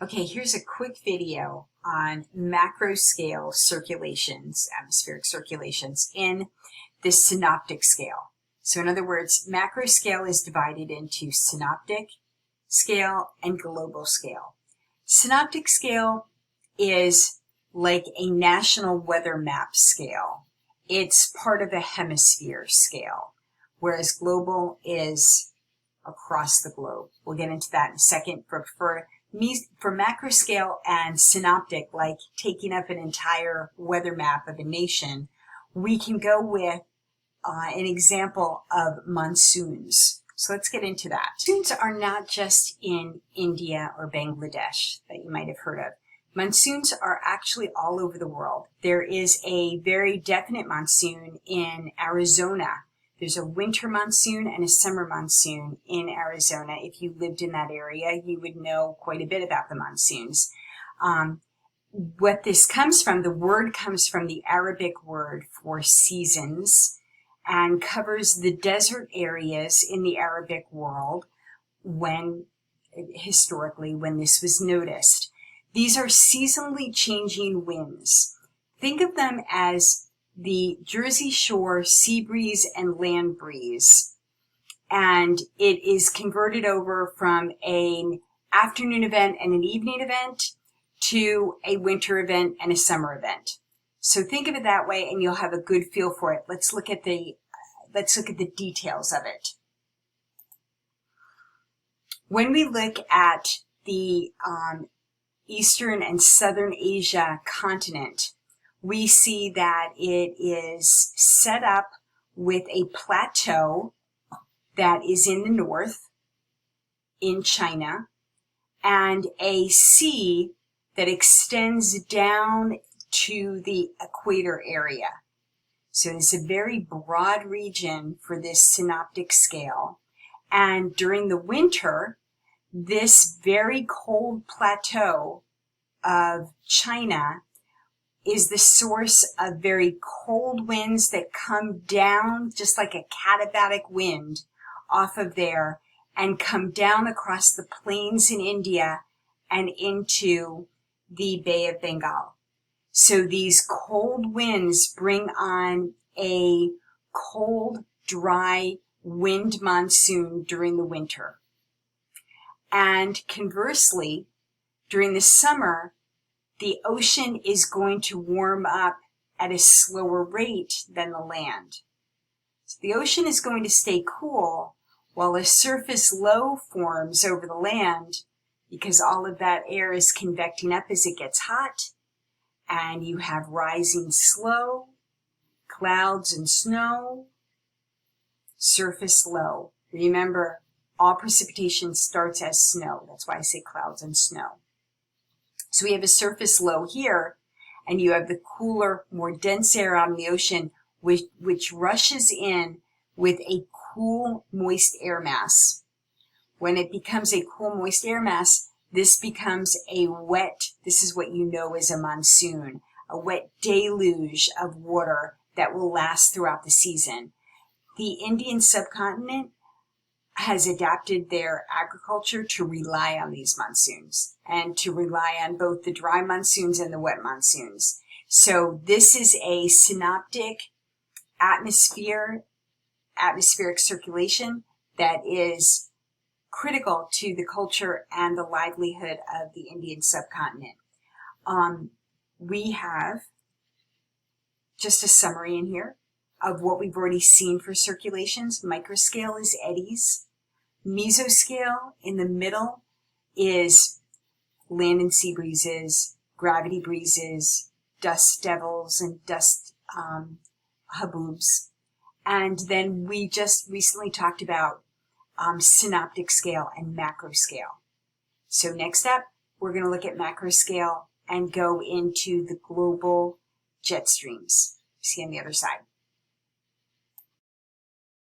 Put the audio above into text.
Okay, here's a quick video on macroscale circulations, atmospheric circulations in the synoptic scale. So in other words, macroscale is divided into synoptic scale and global scale. Synoptic scale is like a national weather map scale. It's part of a hemisphere scale, whereas global is across the globe. We'll get into that in a second. For macroscale and synoptic, like taking up an entire weather map of a nation, we can go with an example of monsoons. So let's get into that. Monsoons are not just in India or Bangladesh that you might have heard of. Monsoons are actually all over the world. There is a very definite monsoon in Arizona. There's a winter monsoon and a summer monsoon in Arizona. If you lived in that area, you would know quite a bit about the monsoons. What this comes from, the word comes from the Arabic word for seasons and covers the desert areas in the Arabic world historically, when this was noticed. These are seasonally changing winds. Think of them as the Jersey Shore sea breeze and land breeze. And it is converted over from an afternoon event and an evening event to a winter event and a summer event. So think of it that way and you'll have a good feel for it. Let's look at the details of it. When we look at the Eastern and Southern Asia continent, we see that it is set up with a plateau that is in the north in China and a sea that extends down to the equator area. So it's a very broad region for this synoptic scale. And during the winter, this very cold plateau of China is the source of very cold winds that come down just like a katabatic wind off of there and come down across the plains in India and into the Bay of Bengal. So these cold winds bring on a cold, dry wind monsoon during the winter. And conversely, during the summer, the ocean is going to warm up at a slower rate than the land. So the ocean is going to stay cool while a surface low forms over the land because all of that air is convecting up as it gets hot, and you have rising slow, clouds and snow, surface low. Remember, all precipitation starts as snow. That's why I say clouds and snow. So we have a surface low here, and you have the cooler, more dense air out in the ocean, which rushes in with a cool, moist air mass. When it becomes a cool, moist air mass, this becomes a wet, this is what you know as a monsoon, a wet deluge of water that will last throughout the season. The Indian subcontinent has adapted their agriculture to rely on these monsoons and to rely on both the dry monsoons and the wet monsoons. So this is a synoptic atmospheric circulation that is critical to the culture and the livelihood of the Indian subcontinent. We have just a summary in here of what we've already seen for circulations. Microscale is eddies. Mesoscale in the middle is land and sea breezes, gravity breezes, dust devils and dust haboobs. And then we just recently talked about synoptic scale and macroscale. So next up, we're going to look at macroscale and go into the global jet streams. See you on the other side.